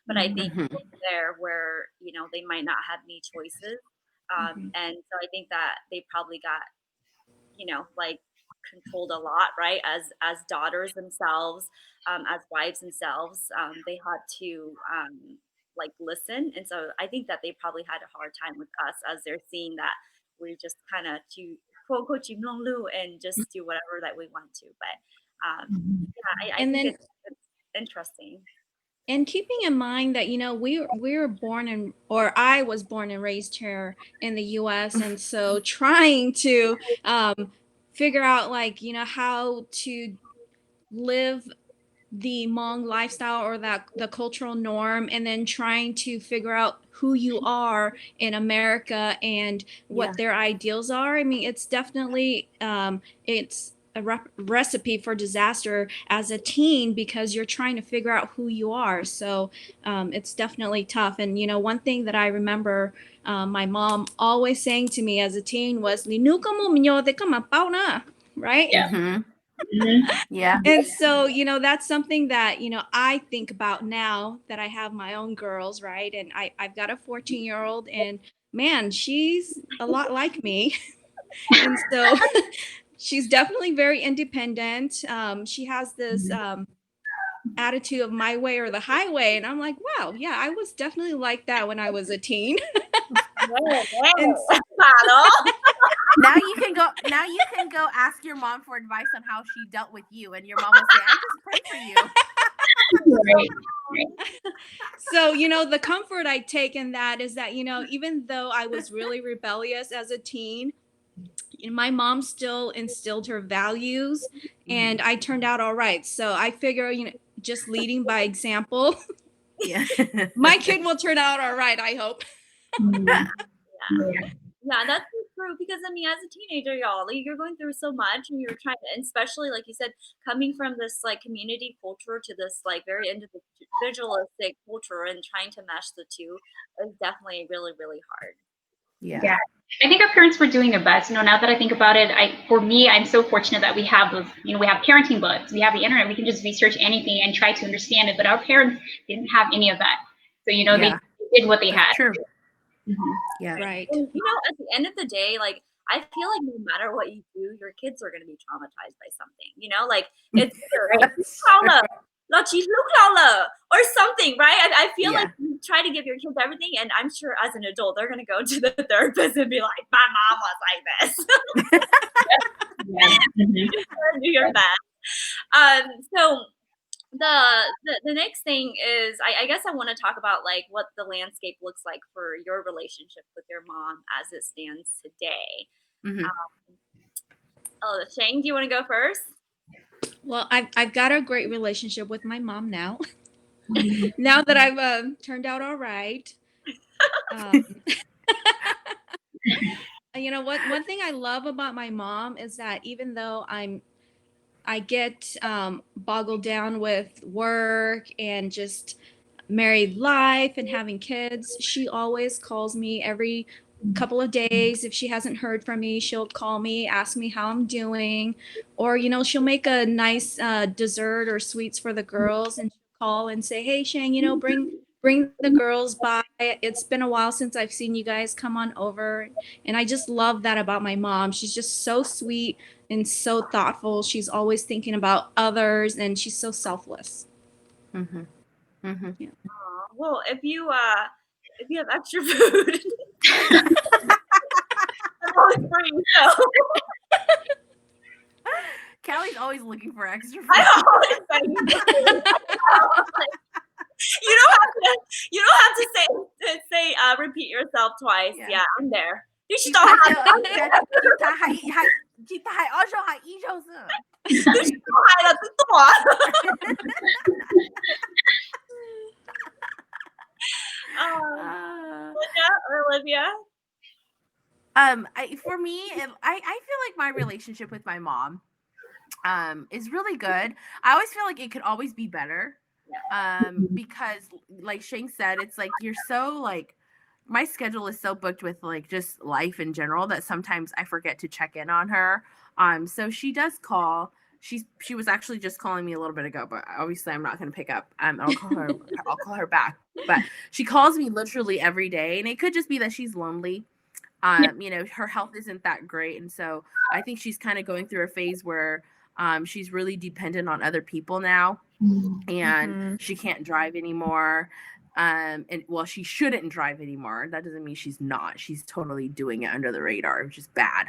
but I think Mhm. there where they might not have any choices, and so I think that they probably got like controlled a lot, right? As daughters themselves, as wives themselves, they had to like listen, and so I think that they probably had a hard time with us as they're seeing that we just kind of to quote unquote lu and just do whatever that we want to, but yeah, I And think then it's interesting. and keeping in mind that we were born in, or I was born and raised here in the US, and so trying to figure out like how to live the Hmong lifestyle or that the cultural norm, and then trying to figure out who you are in America and Yeah. what their ideals are. I mean, it's definitely it's a recipe for disaster as a teen because you're trying to figure out who you are. So it's definitely tough. And one thing that I remember my mom always saying to me as a teen was, "Ni nu ka mo minyo de ka ma pao na." right? Yeah. Mhm. Mhm. Yeah. And so, that's something that, I think about now that I have my own girls, right? And I've got a 14-year-old, and man, she's a lot like me. And so she's definitely very independent. She has this attitude of my way or the highway. And I'm like, wow, yeah, I was definitely like that when I was a teen. And Paano? Now you can go. Now you can go ask your mom for advice on how she dealt with you, and your mom will say, "I just pray for you." Right. so, the comfort I take in that is that, even though I was really rebellious as a teen, my mom still instilled her values, and I turned out all right. So I figure, just leading by example, Yeah. my kid will turn out all right, I hope. Mhm. Yeah. Yeah. Yeah, that's so true because I mean, as a teenager, y'all, like you're going through so much, and you're trying to, and especially like you said, coming from this like community culture to this like very individualistic culture, and trying to mesh the two is definitely really, really hard. Yeah. Yeah. I think our parents were doing their best. Now that I think about it, for me, I'm so fortunate that we have those, we have parenting books, we have the internet, we can just research anything and try to understand it. But our parents didn't have any of that. So, they Yeah. did what they That's had. true. Mhm. Yeah. Right. And at the end of the day, like I feel like no matter what you do, your kids are going to be traumatized by something. Like it's either That's true. or something, right? I feel like Yeah. you try to give your kids everything, and I'm sure as an adult, they're going to go to the therapist and be like, "My mom was like this." Yeah. Mhm. Do your best. So the next thing is I guess I want to talk about like what the landscape looks like for your relationship with your mom as it stands today. Mhm. Oh, Shane, do you want to go first? Well, I've got a great relationship with my mom now. Mhm. Now that I've turned out all right. Um, what? One thing I love about my mom is that even though I get boggled down with work and just married life and having kids, she always calls me every couple of days. If she hasn't heard from me, she'll call me, ask me how I'm doing, or she'll make a nice dessert or sweets for the girls, and she'll call and say, "Hey, Shang, bring the girls by. It's been a while since I've seen you guys. Come on over." And I just love that about my mom. She's just so sweet and so thoughtful. She's always thinking about others, and she's so selfless. Mhm. Mhm. Yeah. Well, if you have extra food, I'm always bringing so. Callie's always looking for extra I food. always bring food. You don't have to say repeat yourself twice. Yeah. Yeah, I'm there. You 吉 still 他 have 吉他还二手还一周是 you still have the door. Olivia. For me, I feel like my relationship with my mom is really good. I always feel like it could always be better. Because like Shane said, it's like you're so like my schedule is so booked with like just life in general that sometimes I forget to check in on her. So she does call. She was actually just calling me a little bit ago, but obviously I'm not going to pick up. I'll call her back. But she calls me literally every day, and it could just be that she's lonely. Her health isn't that great, and so I think she's kind of going through a phase where she's really dependent on other people now, and Mhm. she can't drive anymore. And well, she shouldn't drive anymore. That doesn't mean she's not. She's totally doing it under the radar, which is bad.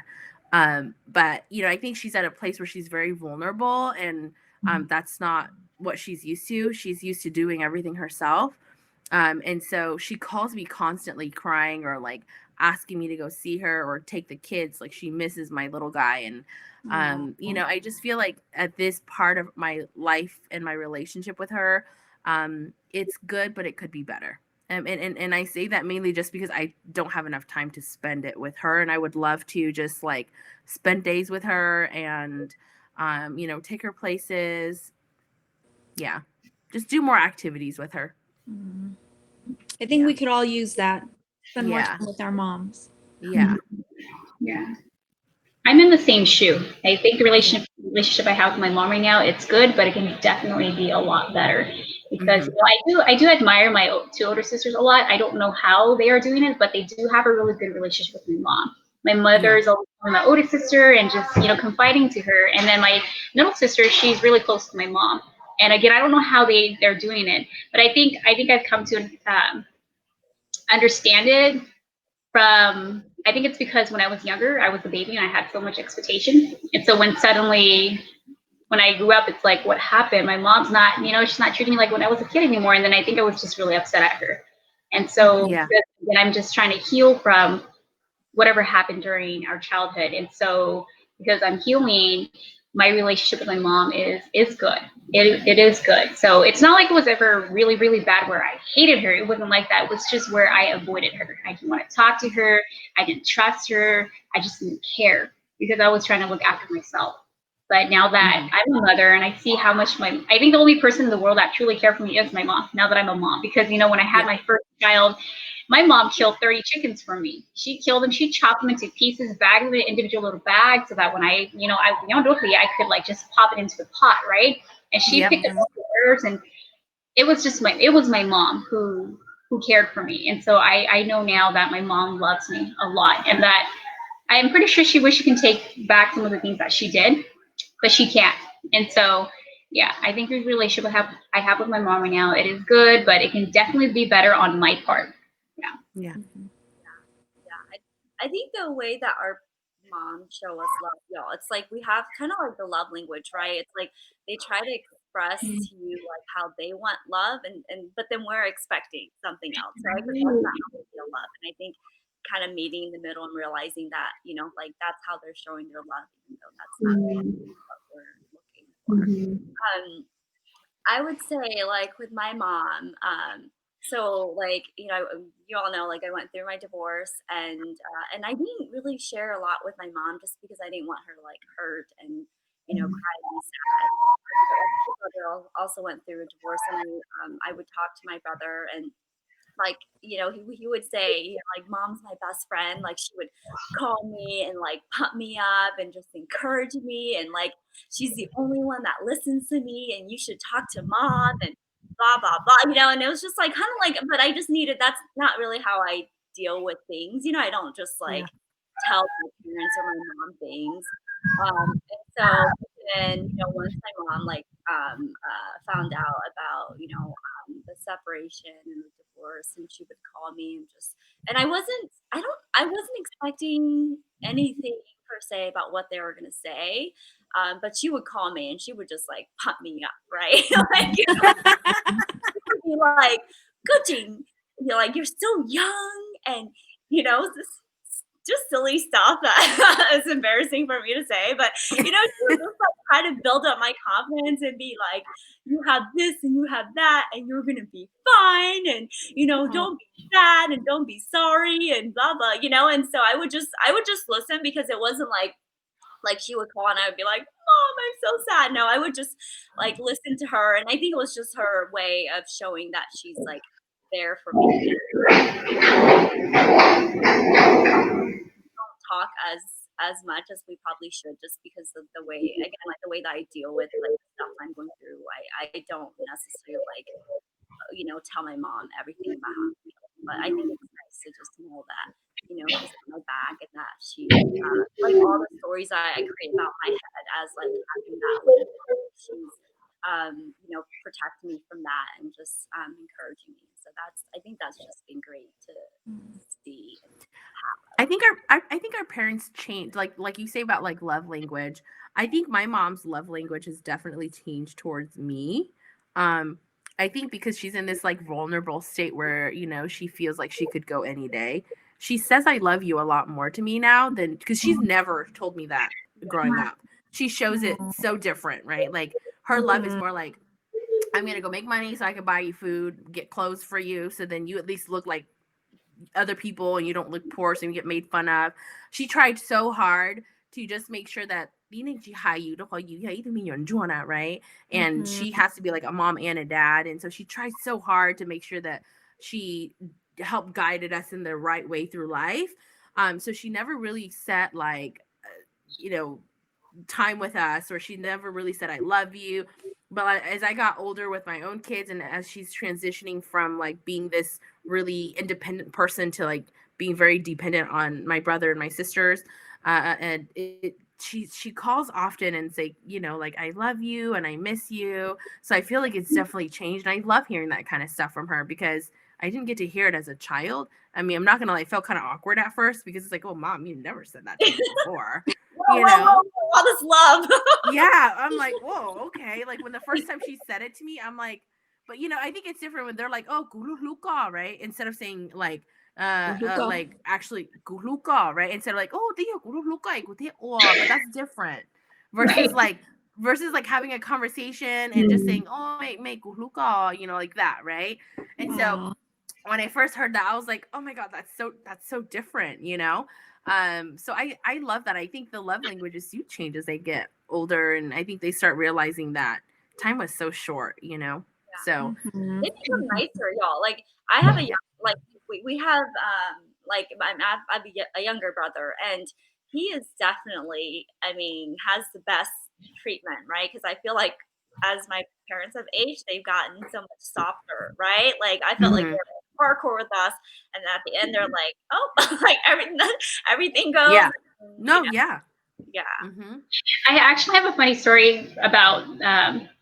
But I think she's at a place where she's very vulnerable, and that's not what she's used to. She's used to doing everything herself. And so she calls me constantly crying or like asking me to go see her or take the kids. Like she misses my little guy. And, I just feel like at this part of my life and my relationship with her, it's good, but it could be better. And I say that mainly just because I don't have enough time to spend it with her. And I would love to just like spend days with her and, take her places. Yeah. Just do more activities with her. Mhm. I think we could all use that. Spend more Yeah. time with our moms. Yeah. Yeah. I'm in the same shoe. I think the relationship I have with my mom right now, it's good, but it can definitely be a lot better because I do admire my two older sisters a lot. I don't know how they are doing it, but they do have a really good relationship with my mom. My mother is always with my older sister and just confiding to her, and then my middle sister, she's really close to my mom. And again, I don't know how they're doing it, but I think I've come to understand it from, I think it's because when I was younger, I was a baby and I had so much expectation. And so when I grew up, it's like, what happened? My mom's not, she's not treating me like when I was a kid anymore. And then I think I was just really upset at her. And so then I'm just trying to heal from whatever happened during our childhood. And so because I'm healing, my relationship with my mom is good. It is good. So it's not like it was ever really, really bad where I hated her. It wasn't like that. It was just where I avoided her. I didn't want to talk to her. I didn't trust her. I just didn't care because I was trying to look after myself. But now that I'm a mother and I see how much I think the only person in the world that truly cared for me is my mom, now that I'm a mom. Because, when I had my first child, my mom killed 30 chickens for me. She killed them. She chopped them into pieces, bagged them in individual little bags so that when I could like just pop it into the pot, right? And she picked up the herbs, and it was my mom who cared for me. And so I know now that my mom loves me a lot, and that I'm pretty sure she wishes she can take back some of the things that she did, but she can't. And so, yeah, I think the relationship I have with my mom right now, it is good, but it can definitely be better on my part. Yeah. I think the way that our moms show us love, y'all, it's like we have kind of like the love language, right? It's like they try to express to you like how they want love, and but then we're expecting something else, right? But that's not how they feel love. And I think kind of meeting in the middle and realizing that, like that's how they're showing their love, even though that's not what we're looking for. I would say like with my mom, so like you all know, like I went through my divorce, and I didn't really share a lot with my mom just because I didn't want her to like hurt and cry and be sad. But like my brother also went through a divorce, and I would talk to my brother, and like he would say, like mom's my best friend, like she would call me and like pump me up and just encourage me, and like she's the only one that listens to me, and you should talk to mom, and blah blah blah, and it was just like kind of like, but I just needed, that's not really how I deal with things, I don't just like tell my parents or my mom things. And so then, once my mom like found out about, the separation and the divorce, and she would call me and just, and I wasn't expecting anything per se about what they were gonna say. But she would call me and she would just like pump me up, right? Like, be like, good thing, like you're so young, and this just silly stuff that is embarrassing for me to say, but she would just like try to build up my confidence and be like, you have this and you have that, and you're gonna be fine, and don't be sad and don't be sorry and blah blah, and so I would just listen, because it wasn't like she would call and I would be like, mom, I'm so sad. No, I would just like listen to her, and I think it was just her way of showing that she's like there for me. Don't talk as much as we probably should, just because of the way, again, like the way that I deal with like the stuff I'm going through. I don't necessarily like tell my mom everything about how I feel, but I think it's nice to just know that she's got my back, and that she like all the stories I create about my head as like having that link, she's protecting me from that, and just encouraging me. So I think that's just been great to see and have. I think our parents change, like you say about like love language. I think my mom's love language has definitely changed towards me. I think because she's in this like vulnerable state where she feels like she could go any day. She says I love you a lot more to me now than, because she's never told me that growing up. She shows it so different, right? Like her love is more like, I'm gonna go make money so I can buy you food, get clothes for you, so then you at least look like other people and you don't look poor so you get made fun of. She tried so hard to just make sure that right? And she has to be like a mom and a dad. And so she tried so hard to make sure that she helped guided us in the right way through life. So she never really set like you know, time with us, or she never really said I love you. But as I got older with my own kids, and as she's transitioning from like being this really independent person to like being very dependent on my brother and my sisters, and she calls often and say, you know, like I love you and I miss you. So I feel like it's definitely changed, and I love hearing that kind of stuff from her because I didn't get to hear it as a child. I mean, I'm not gonna lie, it felt kind of awkward at first because it's like, oh, mom, you never said that to me before, you know? All this love. Yeah, I'm like, whoa, okay. Like when the first time she said it to me, I'm like, but you know, I think it's different when they're like, oh, gululuka, right? Instead of saying Luca. like actually guluka, right? Instead of like, oh, tío, gululuka, but that's different versus Right. like having a conversation and just saying, oh, make guluka, you know, like that, right? And so Wow. when I first heard that, I was like, oh my God, that's so different, you know? So I love that. I think the love languages do change as they get older, and I think they start realizing that time was so short, you know? So Mhm. They become nicer, y'all. Like I have a yeah. like we have like I have a younger brother, and he is definitely, I mean, has the best treatment, right? Because I feel like as my parents have aged, they've gotten so much softer, right? Like I felt like Hmm. they were hardcore with us, and at the end they're like, oh, like everything goes, Yeah. you No, know, yeah. yeah. Hmm. I actually have a funny story about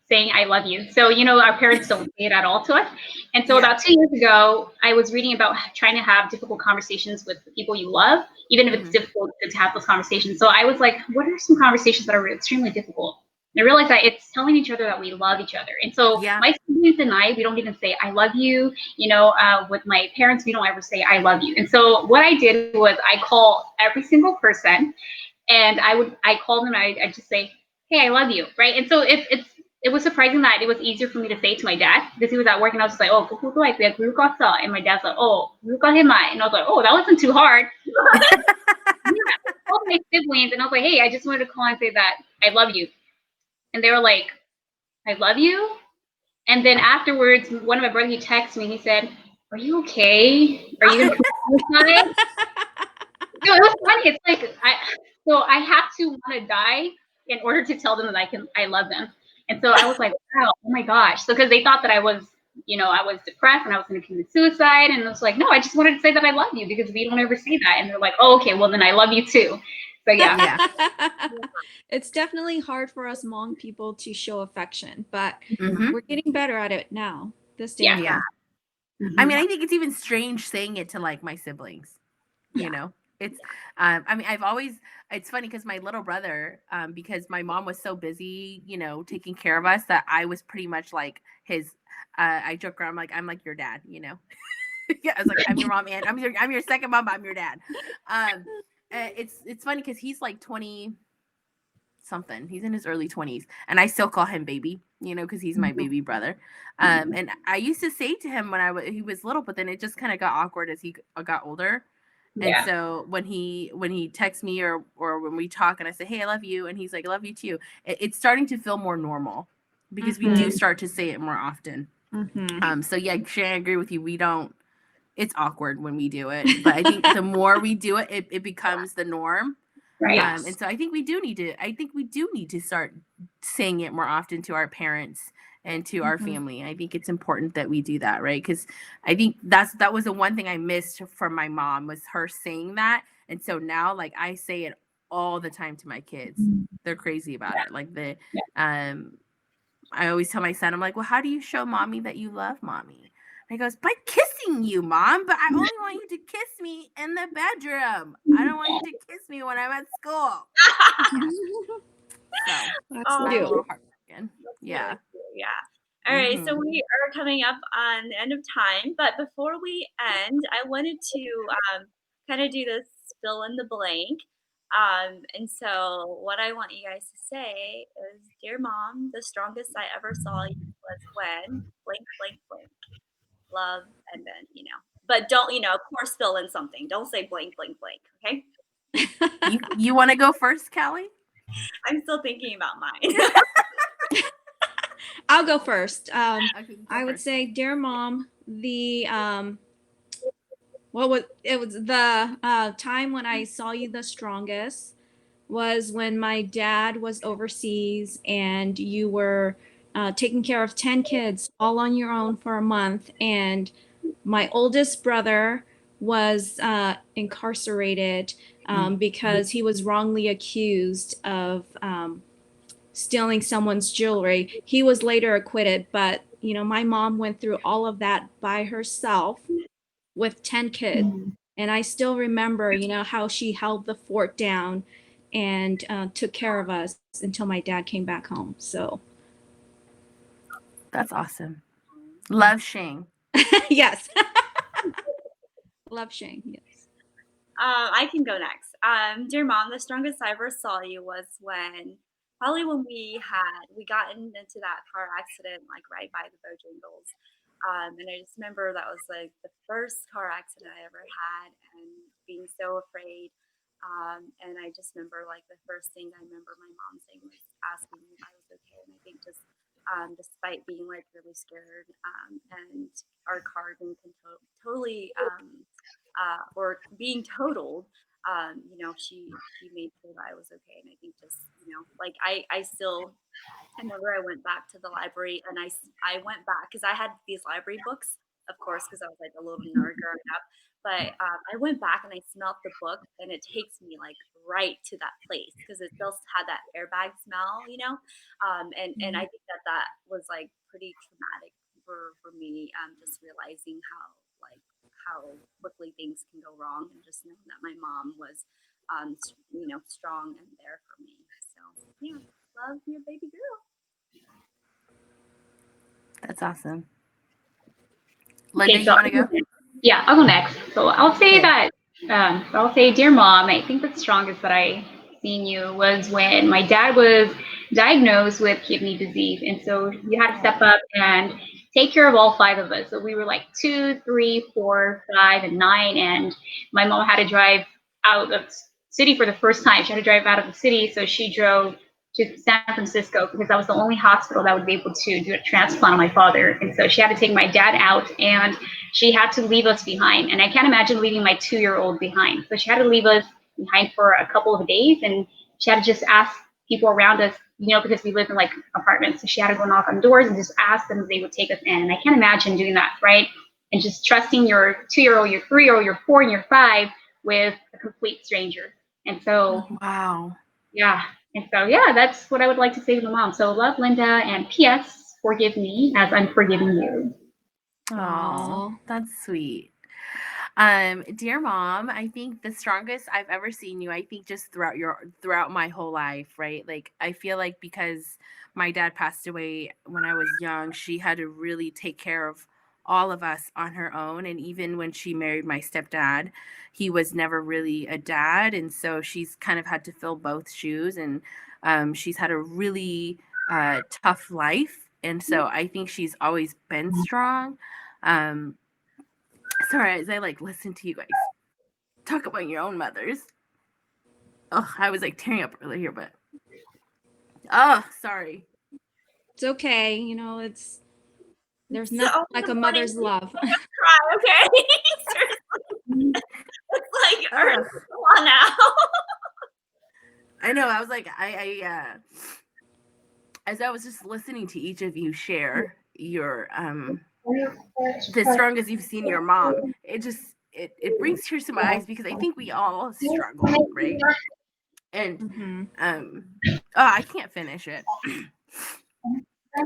saying I love you. So, you know, our parents don't say it at all to us. And so Yeah. about 2 years ago, I was reading about trying to have difficult conversations with the people you love, even if it's Hmm. difficult to have those conversations. So I was like, what are some conversations that are extremely difficult? And I realized that it's telling each other that we love each other. And so Yeah. my siblings and I, we don't even say I love you. You know, with my parents, we don't ever say I love you. And so what I did was I call every single person, and I called him and I just say, hey, I love you, right? And so it was surprising that it was easier for me to say to my dad because he was at work, and I was just like, oh, and my dad's like, oh, and I was like, oh, that wasn't too hard. Yeah, I called my siblings and I was like, hey, I just wanted to call and say that I love you, and they were like, I love you. And then afterwards, one of my brothers, he texted me and he said, are you okay? Are you gonna commit suicide? No, it was funny. It's like so I have to want to die in order to tell them that I love them. And so I was like, wow, oh my gosh. So because they thought that I was, you know, I was depressed and I was going to commit suicide, and I was like, no, I just wanted to say that I love you because we don't ever say that. And they're like, oh, okay, well then I love you too. So yeah, Yeah. It's definitely hard for us Hmong people to show affection, but Hmm. we're getting better at it now, this day yeah, and Yeah. time. I Mhm. mean, I think it's even strange saying it to like my siblings, you Yeah. know? It's I mean, it's funny because my little brother, because my mom was so busy, you know, taking care of us, that I was pretty much like his I joke around, I'm like your dad, you know. Yeah, I was like, I'm your mom, and I'm your second mom, I'm your dad. It's funny because he's like 20 something. He's in his early 20s, and I still call him baby, you know, because he's my baby brother. And I used to say to him when he was little, but then it just kind of got awkward as he got older. And yeah. so when he texts me, or when we talk and I say, hey, I love you, and he's like, I love you too, it's starting to feel more normal because we do Mhm. start to say it more often. Mhm. So yeah, Shay, I agree with you. We don't. It's awkward when we do it, but I think the more we do it, it becomes the norm. Right. And Yes. so I think we do need to start saying it more often to our parents and to our Mhm. family. I think it's important that we do that, right? Because I think that was the one thing I missed from my mom, was her saying that. And so now, like, I say it all the time to my kids. They're crazy about it. Like Yeah. I always tell my son, I'm like, well, how do you show mommy that you love mommy? And he goes, by kissing you, mom. But I only want you to kiss me in the bedroom. I don't want you to kiss me when I'm at school. So That's Oh, I'm a cute. little heartbroken. that's really Yeah. cool. Yeah. All right. So Mm-hmm. we are coming up on the end of time, but before we end, I wanted to kind of do this fill in the blank. And so what I want you guys to say is, dear mom, the strongest I ever saw you was when blank, blank, blank, love, and then, but don't, of course, fill in something. Don't say blank, blank, blank. Okay. You want to go first, Callie? I'm still thinking about mine. I'll go first. Okay, go I would first. say, dear mom, what was it was the time when I saw you the strongest. was when my dad was overseas and you were taking care of 10 kids all on your own for a month. And my oldest brother was incarcerated because he was wrongly accused of stealing someone's jewelry. He was later acquitted, but you know, my mom went through all of that by herself with 10 kids. And I still remember, you know, how she held the fort down and took care of us until my dad came back home. So That's awesome. Love Shane. yes. Love Shane. Yes. I can go next. Dear Mom, the strongest I ever saw you was probably when we got into that car accident, like right by the Bojangles. And I just remember that was like the first car accident I ever had, and being so afraid. And I just remember like the first thing I remember my mom saying was asking me if I was okay. And I think just despite being like really scared, and our car being totally or being totaled, you know, she made sure that I was okay. And I think just, you know, like I remember I went back to the library, and I went back because I had these library books, of course, because I was like a little nerd growing up. But I went back and I smelled the book, and it takes me like right to that place because it still had that airbag smell, you know. And I think that was like pretty traumatic for me, just realizing how quickly things can go wrong, and just knowing that my mom was, you know, strong and there for me. So yeah, love your baby girl. That's awesome. Linda, Okay, you so want to go? yeah, I'll go next. So I'll say Okay. that, I'll say, dear mom, I think the strongest that I seen you was when my dad was diagnosed with kidney disease. And so you had to step up and take care of all five of us. So we were like 2, 3, 4, 5, and 9. And my mom had to drive out of city for the first time. She had to drive out of the city. So she drove to San Francisco because that was the only hospital that would be able to do a transplant on my father. And so she had to take my dad out, and she had to leave us behind. And I can't imagine leaving my 2-year-old behind. So she had to leave us behind for a couple of days, and she had to just ask people around us, you know, because we lived in like apartments. So she had to go knock on doors and just ask them if they would take us in. And I can't imagine doing that, right? And just trusting your 2-year-old, your 3-year-old, your 4, and your 5 with a complete stranger. And so, Wow. yeah. And so, yeah, that's what I would like to say to my mom. So love, Linda, and P.S. forgive me as I'm forgiving you. Oh, that's sweet. Dear mom, I think the strongest I've ever seen you, I think just throughout my whole life, right? Like I feel like because my dad passed away when I was young, she had to really take care of all of us on her own. And even when she married my stepdad, he was never really a dad. And so she's kind of had to fill both shoes. And she's had a really tough life. And so I think she's always been strong. Sorry, as I like listen to you guys talk about your own mothers. Oh, I was like tearing up earlier, but sorry. It's okay. You know, there's So nothing like a mother's love. cry, okay? Seriously. It's like, come on now. I know. I was like, I as I was just listening to each of you share your the strongest you've seen your mom, it brings tears to my eyes because I think we all struggle, right? And I can't finish it.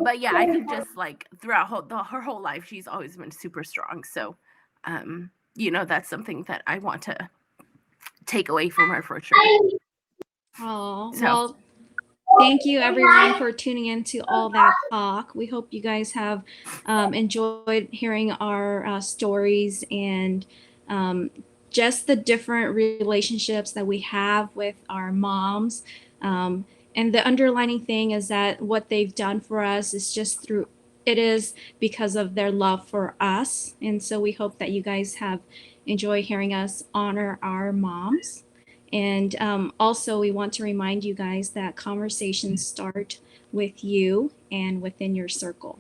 But yeah, I think just like throughout her whole life, she's always been super strong. So, you know, that's something that I want to take away from her for sure. Oh, well, thank you everyone for tuning into all that talk. We hope you guys have enjoyed hearing our stories and just the different relationships that we have with our moms. And the underlining thing is that what they've done for us is it is because of their love for us. And so we hope that you guys have enjoyed hearing us honor our moms. And also, we want to remind you guys that conversations start with you and within your circle.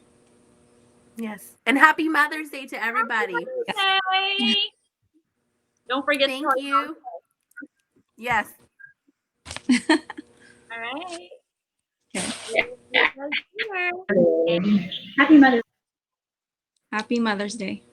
Yes. And happy Mother's Day to everybody. Don't forget Thank you. Yes. All right. Okay. See you guys here. Happy Mother's Happy Mother's Day.